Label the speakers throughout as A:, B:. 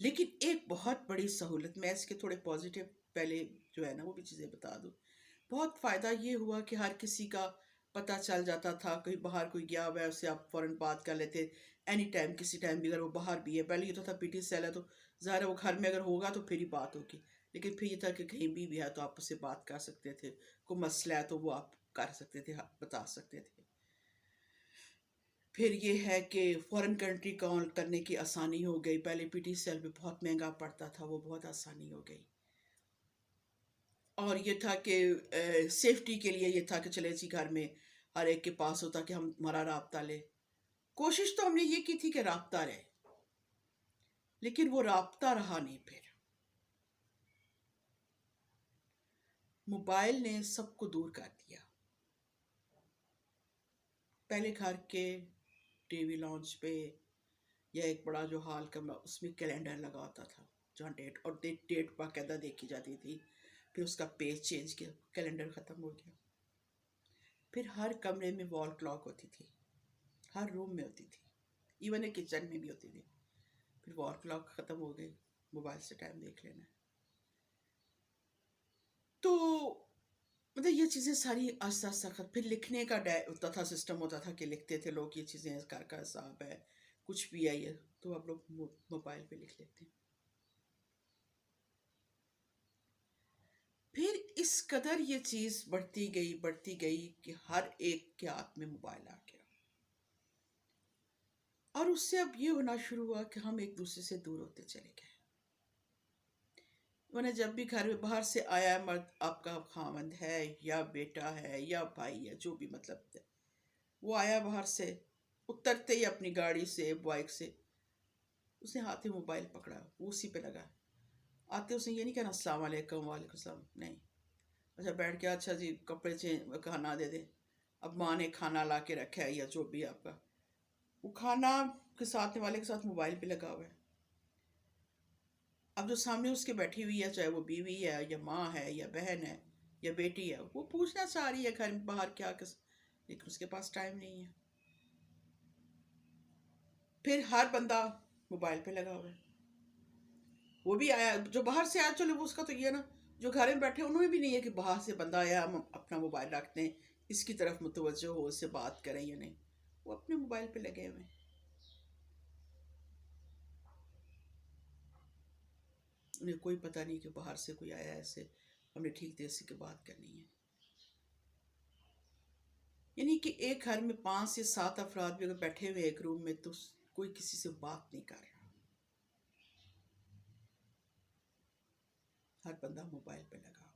A: لیکن ایک بہت بڑی سہولت، میں اس کے تھوڑے پازیٹیو پہلے جو ہے نا وہ بھی چیزیں بتا دوں. بہت فائدہ یہ ہوا کہ ہر کسی کا پتہ چل جاتا تھا، کہیں باہر کوئی گیا ہوا ہے اس سے آپ فوراً بات کر لیتے. اینی ٹائم کسی ٹائم بھی اگر وہ باہر بھی ہے، پہلے یہ تو تھا پی ٹی سیل ہے تو ظاہر ہے وہ گھر میں اگر ہوگا تو پھر ہی بات ہوگی. لیکن پھر یہ تھا کہ کہیں بھی ہے تو آپ اس سے بات کر سکتے تھے، کوئی مسئلہ ہے تو وہ آپ کر سکتے تھے، بتا سکتے تھے. پھر یہ ہے کہ فورن کنٹری کال کرنے کی آسانی ہو گئی. پہلے پی ٹی سیل پہ بہت مہنگا پڑتا تھا، وہ بہت آسانی ہو گئی. اور یہ تھا کہ سیفٹی کے لیے یہ تھا کہ چلے اسی گھر میں ہر ایک کے پاس ہوتا کہ ہم ہمارا رابطہ لے. کوشش تو ہم نے یہ کی تھی کہ رابطہ رہے، لیکن وہ رابطہ رہا نہیں. پھر موبائل نے سب کو دور کر دیا. پہلے گھر کے ٹی وی لانچ پہ یا ایک بڑا جو ہال کمرہ اس میں کیلنڈر لگا ہوتا تھا جہاں ڈیٹ اور ڈیٹ باقاعدہ دیکھی جاتی تھی. پھر اس کا پیج چینج کیا، کیلنڈر ختم ہو گیا. پھر ہر کمرے میں وال کلاک ہوتی تھی، ہر روم میں ہوتی تھی، ایون ایک کچن میں بھی ہوتی تھی. پھر وال کلاک ختم ہو گئی، موبائل سے ٹائم دیکھ لینا. تو مطلب یہ چیزیں ساری آہستہ آہستہ پھر لکھنے کا ہوتا تھا، سسٹم ہوتا تھا کہ لکھتے تھے لوگ یہ چیزیں، گھر کا حساب ہے کچھ بھی ہے یہ تو اب لوگ موبائل پہ لکھ لیتے ہیں. پھر اس قدر یہ چیز بڑھتی گئی کہ ہر ایک کے ہاتھ میں موبائل آ گیا. اور اس سے اب یہ ہونا شروع ہوا کہ ہم ایک دوسرے سے دور ہوتے چلے گئے. میں نے جب بھی گھر میں باہر سے آیا مرد، آپ کا خاوند ہے یا بیٹا ہے یا بھائی ہے جو بھی مطلب ہے، وہ آیا باہر سے، اترتے ہی اپنی گاڑی سے بائک سے اس نے ہاتھ میں موبائل پکڑا، وہ اسی پہ لگا. آتے اس نے یہ نہیں کہنا السلام علیکم وعلیکم السلام، نہیں. اچھا بیٹھ کے، اچھا جی کپڑے چینج، کھانا دے دے. اب ماں نے کھانا لا کے رکھا ہے یا جو بھی آپ کا، وہ کھانا کے ساتھ والے کے ساتھ موبائل پہ لگا ہوا ہے. اب جو سامنے اس کے بیٹھی ہوئی ہے، چاہے وہ بیوی ہے یا ماں ہے یا بہن ہے یا بیٹی ہے، وہ پوچھنا چاہ رہی ہے گھر میں باہر کیا کس، لیکن اس کے پاس ٹائم نہیں ہے. پھر ہر بندہ موبائل پہ لگا ہوا ہے. وہ بھی آیا جو باہر سے آیا، چلو وہ اس کا تو یہ نا، جو گھر میں بیٹھے انہوں نے بھی نہیں ہے کہ باہر سے بندہ آیا ہم اپنا موبائل رکھتے ہیں اس کی طرف متوجہ ہو، اس سے بات کریں یا نہیں. وہ اپنے موبائل پہ لگے ہوئے ہیں. انہیں کوئی پتہ نہیں کہ باہر سے کوئی آیا ایسے ہم نے ٹھیک دیسی کی بات کرنی ہے. یعنی کہ ایک گھر میں 5 سے 7 افراد بھی اگر بیٹھے ہوئے ایک روم میں تو کوئی کسی سے بات نہیں کر رہا، ہر بندہ موبائل پہ لگا ہوا.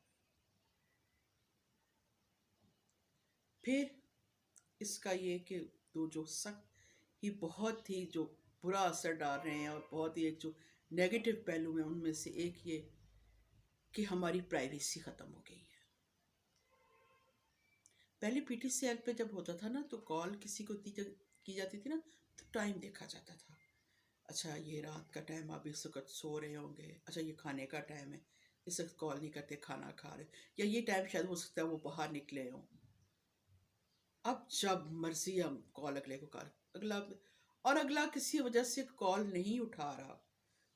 A: پھر اس کا یہ کہ جو سخت ہی بہت ہی جو برا اثر ڈال رہے ہیں اور بہت ہی ایک جو نیگیٹو پہلو ہیں ان میں سے ایک یہ کہ ہماری پرائیویسی ختم ہو گئی ہے. پہلے پی ٹی سی ایل پہ جب ہوتا تھا نا تو کال کسی کو کی جاتی تھی نا تو ٹائم دیکھا جاتا تھا. اچھا یہ رات کا ٹائم، آپ اس وقت سو رہے ہوں گے، اچھا یہ کھانے کا ٹائم ہے اس وقت کال نہیں کرتے، کھانا کھا رہے، یا یہ ٹائم شاید ہو سکتا ہے وہ باہر نکلے ہوں. اب جب مرضی ہم کال اگلے کو کر اگلا، اور اگلا کسی وجہ سے کال نہیں اٹھا رہا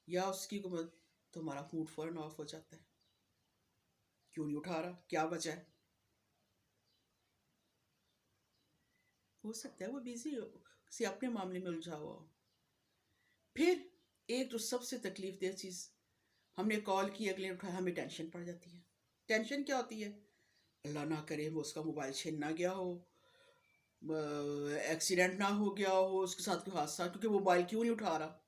A: یا اس کی تو ہمارا موڈ فوراً آف ہو جاتا ہے. کیوں نہیں اٹھا رہا، کیا وجہ ہے؟ ہو سکتا ہے وہ بیزی ہو، کسی اپنے معاملے میں الجھا ہوا ہو. پھر ایک جو سب سے تکلیف دہ چیز، ہم نے کال کی اگلے نے اٹھایا، ہمیں ٹینشن پڑ جاتی ہے. ٹینشن کیا ہوتی ہے؟ اللہ نہ کرے وہ اس کا موبائل چھین نہ گیا ہو، ایکسیڈنٹ نہ ہو گیا ہو، اس کے ساتھ کوئی حادثہ، کیونکہ وہ موبائل کیوں نہیں اٹھا رہا.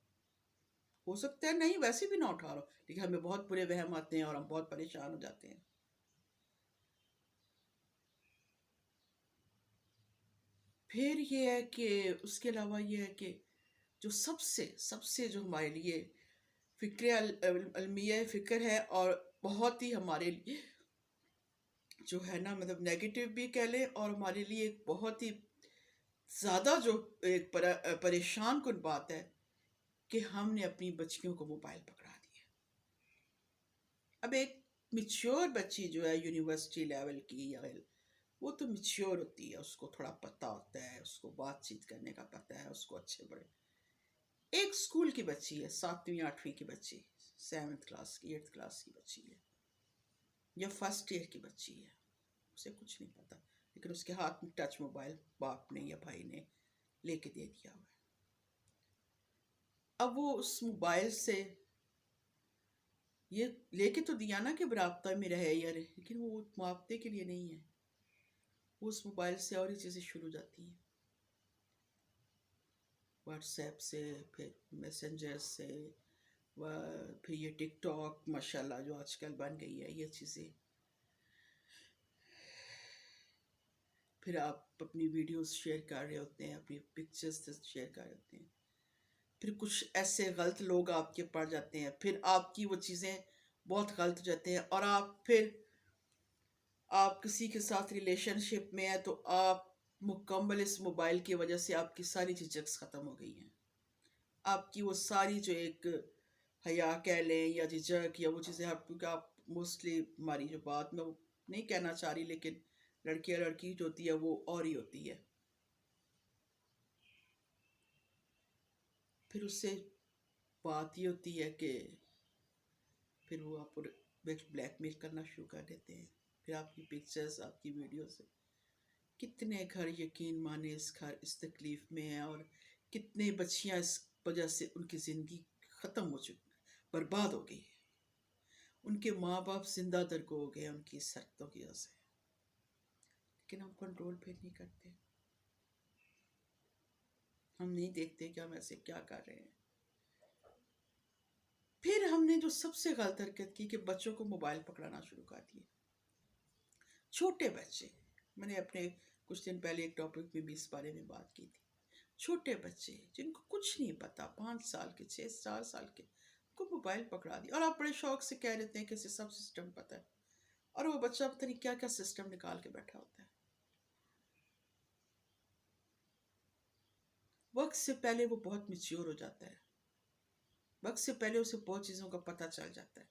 A: ہو سکتا ہے نہیں ویسے بھی نہ اٹھا رہا، لیکن ہمیں بہت برے وہم آتے ہیں اور ہم بہت پریشان ہو جاتے ہیں. پھر یہ ہے کہ اس کے علاوہ یہ ہے کہ جو سب سے جو ہمارے لیے فکر المیہ فکر ہے اور بہت ہی ہمارے لیے جو ہے نا مطلب نیگیٹو بھی کہہ لیں، اور ہمارے لیے ایک بہت ہی زیادہ جو ایک پریشان کن بات ہے کہ ہم نے اپنی بچیوں کو موبائل پکڑا دیا. اب ایک میچور بچی جو ہے یونیورسٹی لیول کی یا وہ تو میچور ہوتی ہے، اس کو تھوڑا پتہ ہوتا ہے، اس کو بات چیت کرنے کا پتہ ہے، اس کو اچھے بڑے. ایک اسکول کی بچی ہے، 7ویں 8ویں کی بچی، 7th کلاس کی 8th کلاس کی بچی ہے، یا فرسٹ ایئر کی بچی ہے، اسے کچھ نہیں پتا، لیکن اس کے ہاتھ میں ٹچ موبائل باپ نے یا بھائی نے لے کے دے دیا ہوا ہے۔ اب وہ اس موبائل سے یہ لے کے تو دیا نا کہ رابطہ میں رہے یا رہے، لیکن وہ معاوضے کے لیے نہیں ہے، وہ اس موبائل سے اور ہی چیزیں شروع ہو جاتی ہیں، واٹس ایپ سے، پھر میسنجر سے، پھر یہ ٹک ٹاک ماشاء اللہ جو آج کل بن گئی ہے یہ چیزیں، پھر آپ اپنی ویڈیوز شیئر کر رہے ہوتے ہیں، اپنی پکچرز شیئر کر رہے ہوتے ہیں، پھر کچھ ایسے غلط لوگ آپ کے پڑ جاتے ہیں، پھر آپ کی وہ چیزیں بہت غلط ہو جاتے ہیں، اور آپ کسی کے ساتھ ریلیشن شپ میں ہیں تو آپ مکمل اس موبائل کی وجہ سے آپ کی ساری چیزیں ختم ہو گئی ہیں، آپ کی وہ ساری جو ایک حیا کہہ لیں یا جھجک یا وہ چیزیں، کیونکہ آپ موسٹلی ہماری جو بات میں وہ نہیں کہنا چاہ رہی، لیکن لڑکی اور لڑکی جو ہوتی ہے وہ اور ہی ہوتی ہے، پھر اس سے بات یہ ہوتی ہے کہ پھر وہ آپ کو بلیک میل کرنا شروع کر دیتے ہیں، پھر آپ کی پکچرز، آپ کی ویڈیوز، کتنے گھر یقین مانے اس تکلیف میں ہیں، اور کتنے بچیاں اس وجہ سے ان کی زندگی ختم ہو چکی، برباد ہو گئی ہے، ان کے ماں باپ زندہ درگو ہو گئے ان کی حرکتوں کی وجہ سے، لیکن ہم کنٹرول پھر نہیں کرتے، ہم نہیں دیکھتے کہ ہم ایسے کیا کر رہے ہیں۔ پھر ہم نے جو سب سے غلط حرکت کی کہ بچوں کو موبائل پکڑانا شروع کر دیے، چھوٹے بچے، میں نے اپنے کچھ دن پہلے ایک ٹاپک میں بھی اس بارے میں بات کی تھی، چھوٹے بچے جن کو کچھ نہیں پتا، 5 سال کے، 4 سال کے، کو موبائل پکڑا دیا، اور آپ بڑے شوق سے کہہ دیتے ہیں کہ اسے سب سسٹم پتہ ہے، اور وہ بچہ پتہ نہیں کیا کیا سسٹم نکال کے بیٹھا ہوتا ہے، وقت سے پہلے وہ بہت میچیور ہو جاتا ہے، وقت سے پہلے اسے بہت چیزوں کا پتہ چل جاتا ہے،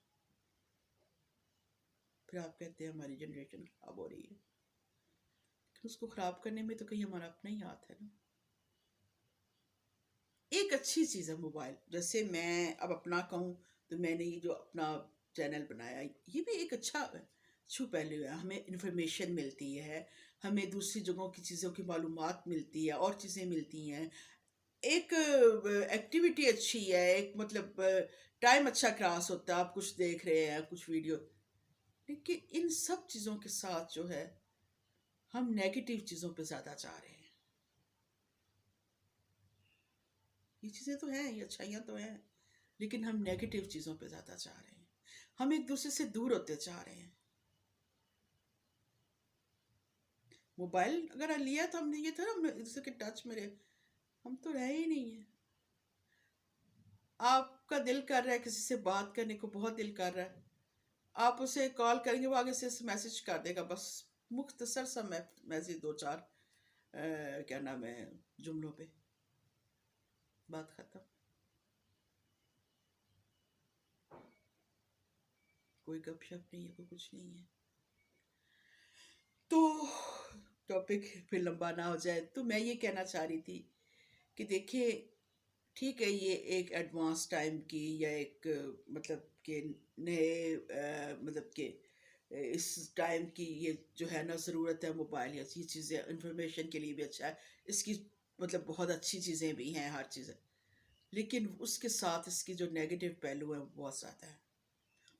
A: پھر آپ کہتے ہیں ہماری جنریشن خراب ہو رہی ہے، لیکن اس کو خراب کرنے میں تو کہیں ہمارا اپنا ہی ہاتھ ہے نا۔ ایک اچھی چیز ہے موبائل، جیسے میں اب اپنا کہوں تو میں نے یہ جو اپنا چینل بنایا، یہ بھی ایک اچھا پہلو ہے، ہمیں انفارمیشن ملتی ہے، ہمیں دوسری جگہوں کی چیزوں کی معلومات ملتی ہے، اور چیزیں ملتی ہیں، ایک ایکٹیویٹی اچھی ہے، ایک مطلب ٹائم اچھا کراس ہوتا ہے، آپ کچھ دیکھ رہے ہیں، کچھ ویڈیو، لیکن ان سب چیزوں کے ساتھ جو ہے ہم نیگیٹو چیزوں پہ زیادہ جا رہے ہیں، یہ چیزیں تو ہیں، یہ اچھائیاں تو ہیں، لیکن ہم نیگیٹو چیزوں پہ زیادہ جا رہے ہیں، ہم ایک دوسرے سے دور ہوتے جا رہے ہیں۔ موبائل اگر لیا تو ہم نے یہ تھا نا، ہم ایک دوسرے کے ٹچ میں رہے، ہم تو رہے ہی نہیں ہیں۔ آپ کا دل کر رہا ہے کسی سے بات کرنے کو، بہت دل کر رہا ہے، آپ اسے کال کریں گے، وہ آگے سے میسج کر دے گا، بس مختصر سا میسج، 2 4 کیا نام ہے جملوں پہ، بات ختم، کوئی گپ شپ نہیں ہے، کوئی کچھ نہیں ہے۔ تو ٹاپک پھر لمبا نہ ہو جائے تو میں یہ کہنا چاہ رہی تھی کہ دیکھیں، ٹھیک ہے یہ ایک ایڈوانس ٹائم کی یا ایک مطلب کہ نئے مطلب کہ اس ٹائم کی یہ جو ہے نا ضرورت ہے موبائل، یا یہ چیزیں انفارمیشن کے لیے بھی اچھا ہے، اس کی مطلب بہت اچھی چیزیں بھی ہیں ہر چیزیں، لیکن اس کے ساتھ اس کی جو نیگیٹو پہلو ہیں وہ بہت زیادہ ہے،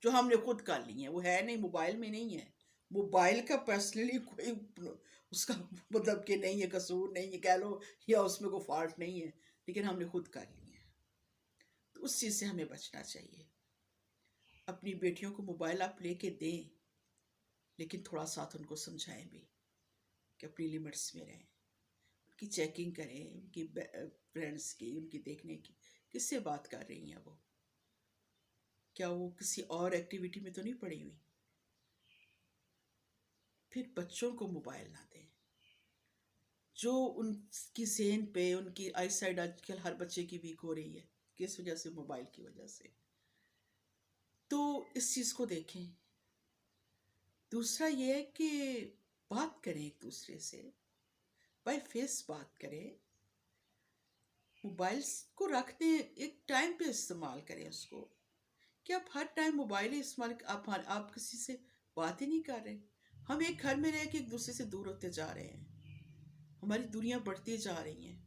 A: جو ہم نے خود کر لی ہیں، وہ ہے نہیں، موبائل میں نہیں ہے، موبائل کا پرسنلی کوئی اس کا مطلب کہ نہیں ہے، قصور نہیں ہے کہہ لو، یا اس میں کوئی فالٹ نہیں ہے، لیکن ہم نے خود کر لی ہے، تو اس چیز سے ہمیں بچنا چاہیے۔ اپنی بیٹیوں کو موبائل آپ لے کے دیں، لیکن تھوڑا ساتھ ان کو سمجھائیں بھی کہ اپنی لمٹس میں رہیں، ان کی چیکنگ کریں، ان کی فرینڈس کی، ان کی دیکھنے کی کس سے بات کر رہی ہیں وہ، کیا وہ کسی اور ایکٹیویٹی میں تو نہیں پڑی ہوئی۔ پھر بچوں کو موبائل نہ دیں، جو ان کی ذہن پہ، ان کی آئی سائڈ آج کل ہر بچے کی ویک ہو رہی ہے، کس وجہ سے؟ موبائل کی وجہ سے، تو اس چیز کو دیکھیں۔ دوسرا یہ ہے کہ بات کریں ایک دوسرے سے، بائی فیس بات کریں، موبائلس کو رکھتے ہیں ایک ٹائم پہ استعمال کریں اس کو، کہ آپ ہر ٹائم موبائل ہی استعمال، آپ کسی سے بات ہی نہیں کر رہے. ہم ایک گھر میں رہ کے ایک دوسرے سے دور ہوتے جا رہے ہیں، ہماری دنیا بڑھتی جا رہی ہیں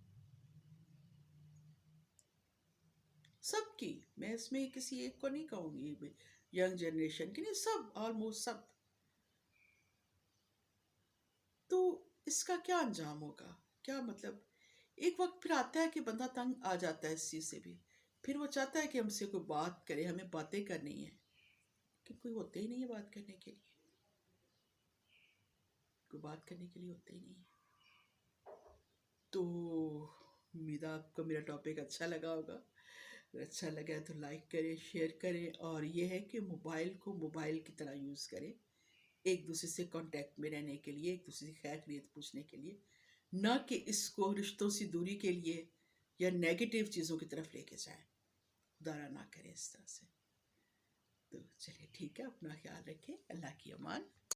A: سب کی. میں اس میں کسی ایک کو نہیں کہوں گی ینگ جنریشن کی، نہیں، سب، آلموسٹ سب. تو اس کا کیا انجام ہوگا؟ کیا مطلب؟ ایک وقت پھر آتا ہے کہ بندہ تنگ آ جاتا ہے اس چیز سے بھی، پھر وہ چاہتا ہے کہ ہم سے کوئی بات کرے، ہمیں باتیں کرنی ہیں، کہ کوئی ہوتے ہی نہیں ہے بات کرنے کے لیے، کوئی بات کرنے کے لیے ہوتے ہی نہیں ہے. تو امید ہے آپ کو میرا ٹاپک اچھا لگا ہوگا. اگر اچھا لگا ہے تو لائک کریں، شیئر کریں، اور یہ ہے کہ موبائل کو موبائل کی طرح یوز کریں، ایک دوسرے سے کانٹیکٹ میں رہنے کے لیے، ایک دوسرے سے خیر خیریت پوچھنے کے لیے، نہ کہ اس کو رشتوں سے دوری کے لیے یا نیگیٹو چیزوں کی طرف لے کے جائیں. خدا نہ کرے اس طرح سے. تو چلیے ٹھیک ہے، اپنا خیال رکھیں، اللہ کی امان.